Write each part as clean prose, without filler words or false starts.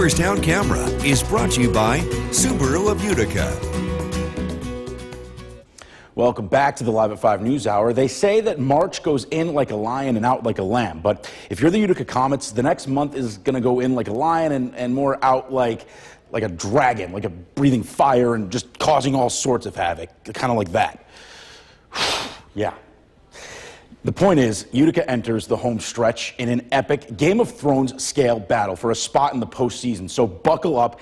Cooperstown Camera is brought to you by Subaru of Utica. Welcome back to the Live at 5 News Hour. They say that March goes in like a lion and out like a lamb. But if you're the Utica Comets, the next month is going to go in like a lion and more out like a dragon, like a breathing fire and just causing all sorts of havoc, kind of like that. Yeah. The point is, Utica enters the home stretch in an epic Game of Thrones scale battle for a spot in the postseason. So buckle up.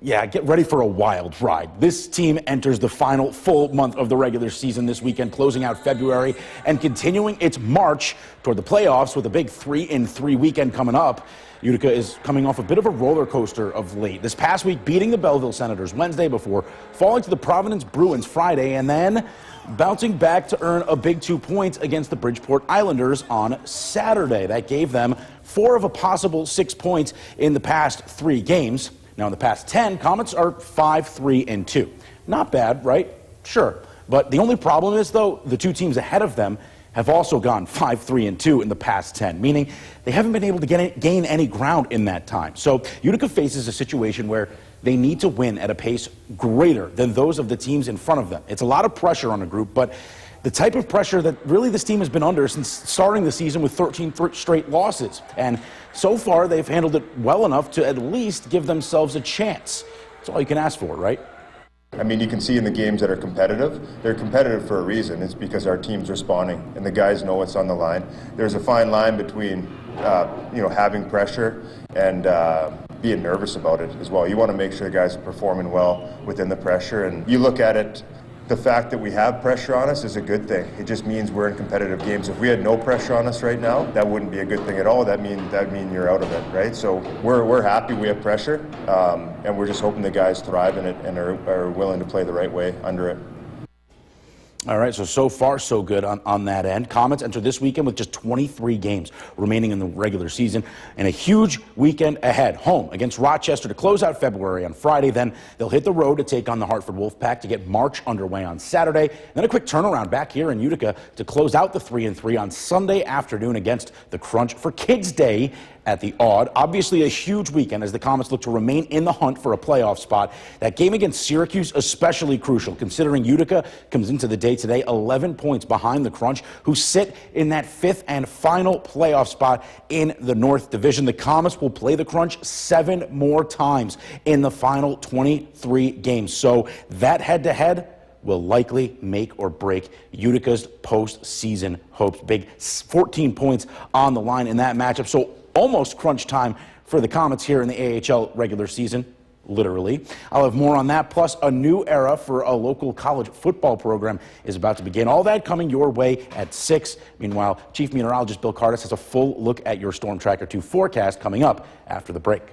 Yeah, get ready for a wild ride. This team enters the final full month of the regular season this weekend, closing out February and continuing its march toward the playoffs with a big 3-in-3 weekend coming up. Utica is coming off a bit of a roller coaster of late. This past week, beating the Belleville Senators Wednesday before falling to the Providence Bruins Friday, and then bouncing back to earn a big 2 points against the Bridgeport Islanders on Saturday. That gave them 4 of a possible 6 points in the past 3 games. Now, in the past 10, Comets are 5-3-2. Not bad, right? Sure. But the only problem is, though, the 2 teams ahead of them have also gone 5-3-2 in the past 10, meaning they haven't been able to gain any ground in that time. So Utica faces a situation where they need to win at a pace greater than those of the teams in front of them. It's a lot of pressure on the group, but the type of pressure that really this team has been under since starting the season with 13 straight losses. And so far, they've handled it well enough to at least give themselves a chance. That's all you can ask for, right? I mean, you can see in the games that are competitive, they're competitive for a reason. It's because our team's responding and the guys know what's on the line. There's a fine line between, having pressure and being nervous about it as well. You want to make sure the guys are performing well within the pressure. And you look at it, the fact that we have pressure on us is a good thing. It just means we're in competitive games. If we had no pressure on us right now, that wouldn't be a good thing at all. That'd mean you're out of it, right? So we're happy we have pressure, and we're just hoping the guys thrive in it and are willing to play the right way under it. All right, so far so good on that end. Comets enter this weekend with just 23 games remaining in the regular season and a huge weekend ahead. Home against Rochester to close out February on Friday. Then they'll hit the road to take on the Hartford Wolfpack to get March underway on Saturday. Then a quick turnaround back here in Utica to close out the 3-in-3 on Sunday afternoon against the Crunch for Kids Day at the Odd. Obviously a huge weekend as the Comets look to remain in the hunt for a playoff spot. That game against Syracuse especially crucial, considering Utica comes into the day today 11 points behind the Crunch, who sit in that 5th and final playoff spot in the North Division. The Comets will play the Crunch 7 more times in the final 23 games. So that head-to-head will likely make or break Utica's postseason hopes. Big 14 points on the line in that matchup. So almost crunch time for the Comets here in the AHL regular season, literally. I'll have more on that, plus a new era for a local college football program is about to begin. All that coming your way at 6. Meanwhile, Chief Meteorologist Bill Cardis has a full look at your Storm Tracker 2 forecast coming up after the break.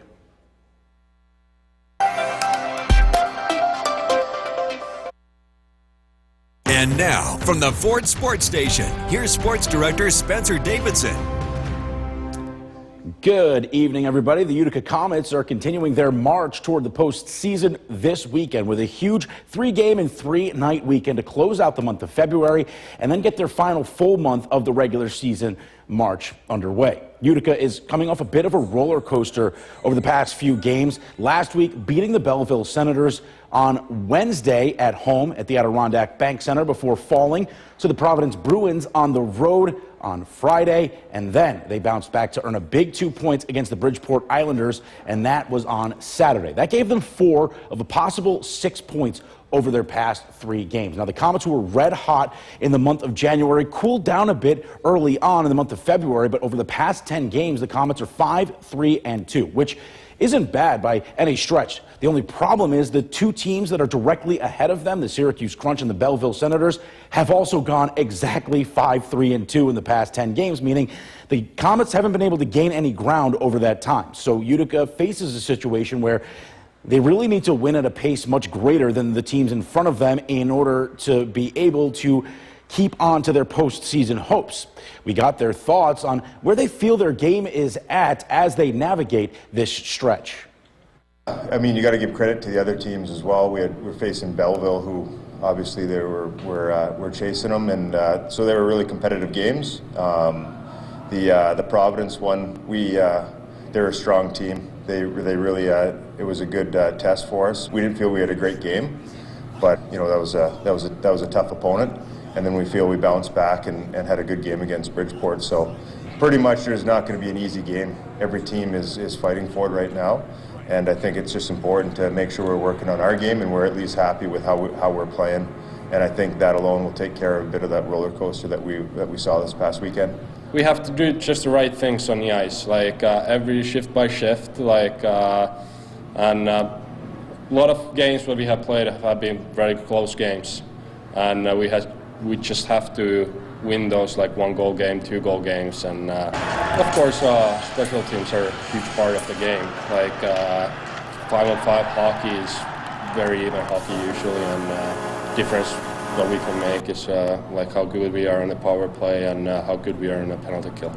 And now, from the Ford Sports Station, here's Sports Director Spencer Davidson. Good evening, everybody. The Utica Comets are continuing their march toward the postseason this weekend with a huge 3-game and 3-night weekend to close out the month of February and then get their final full month of the regular season march underway. Utica is coming off a bit of a roller coaster over the past few games. Last week, beating the Belleville Senators on Wednesday at home at the Adirondack Bank Center before falling to the Providence Bruins on the road on Friday, and then they bounced back to earn a big 2 points against the Bridgeport Islanders, and that was on Saturday. That gave them 4 of a possible 6 points over their past 3 games. Now, the Comets, who were red hot in the month of January, cooled down a bit early on in the month of February, but over the past 10 games, the Comets are 5-3-2, which isn't bad by any stretch. The only problem is the 2 teams that are directly ahead of them, the Syracuse Crunch and the Belleville Senators, have also gone exactly 5-3-2 in the past 10 games, meaning the Comets haven't been able to gain any ground over that time. So Utica faces a situation where they really need to win at a pace much greater than the teams in front of them in order to be able to keep on to their postseason hopes. We got their thoughts on where they feel their game is at as they navigate this stretch. I mean, you got to give credit to the other teams as well. We're facing Belleville, who obviously we're chasing them, and so they were really competitive games. The Providence one, they're a strong team. They really, it was a good test for us. We didn't feel we had a great game, but you know that was a tough opponent. And then we feel we bounced back and had a good game against Bridgeport. So pretty much there's not going to be an easy game. Every team is fighting for it right now. And I think it's just important to make sure we're working on our game and we're at least happy with how we're playing. And I think that alone will take care of a bit of that roller coaster that we saw this past weekend. We have to do just the right things on the ice, like every shift by shift, and a lot of games that we have played have been very close games, and we just have to win those like 1-goal game, 2-goal games, and of course special teams are a huge part of the game. Like 5-on-5 hockey is very even hockey usually, and difference that we can make is like how good we are in the power play and how good we are in the penalty kill.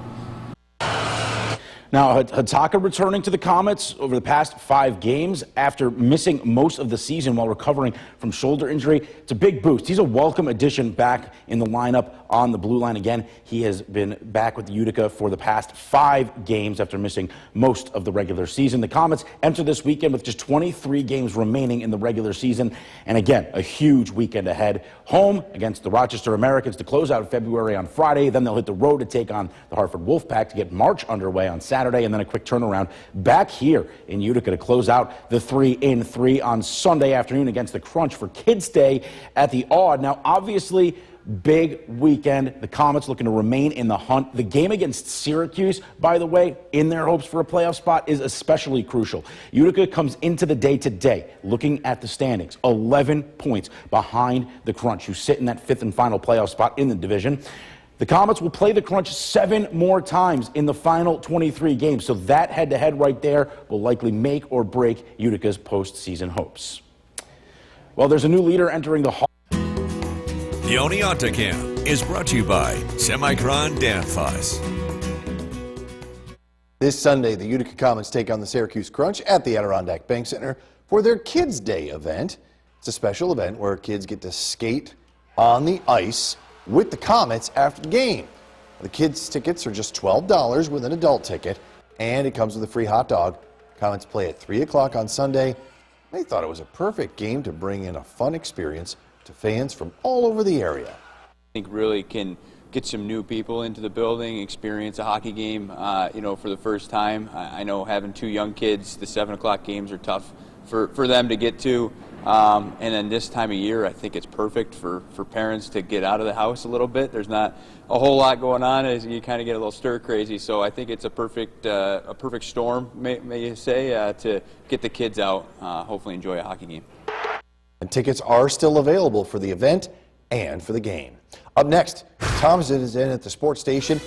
Now, Hataka returning to the Comets over the past 5 games after missing most of the season while recovering from shoulder injury. It's a big boost. He's a welcome addition back in the lineup on the blue line again. He has been back with Utica for the past 5 games after missing most of the regular season. The Comets enter this weekend with just 23 games remaining in the regular season. And again, a huge weekend ahead. Home against the Rochester Americans to close out February on Friday. Then they'll hit the road to take on the Hartford Wolfpack to get March underway on Saturday, and then a quick turnaround back here in Utica to close out the 3-in-3 on Sunday afternoon against the Crunch for Kids Day at the Aud. Now, obviously, big weekend. The Comets looking to remain in the hunt. The game against Syracuse, by the way, in their hopes for a playoff spot is especially crucial. Utica comes into the day today looking at the standings, 11 points behind the Crunch, who sit in that 5th and final playoff spot in the division. The Comets will play the Crunch 7 more times in the final 23 games, so that head-to-head right there will likely make or break Utica's postseason hopes. Well, there's a new leader entering the hall. The Oneonta Camp is brought to you by Semicron Danfoss. This Sunday, the Utica Comets take on the Syracuse Crunch at the Adirondack Bank Center for their Kids Day event. It's a special event where kids get to skate on the ice with the Comets after the game. The kids' tickets are just $12 with an adult ticket, and it comes with a free hot dog. Comets play at 3 o'clock on Sunday. They thought it was a perfect game to bring in a fun experience to fans from all over the area. I think really can get some new people into the building, experience a hockey game, for the first time. I know having 2 young kids, the 7 o'clock games are tough for them to get to. And then this time of year, I think it's perfect for parents to get out of the house a little bit. There's not a whole lot going on as you kind of get a little stir crazy. So I think it's a perfect storm, may you say, to get the kids out, hopefully enjoy a hockey game. And tickets are still available for the event and for the game. Up next, Thompson is in at the sports station.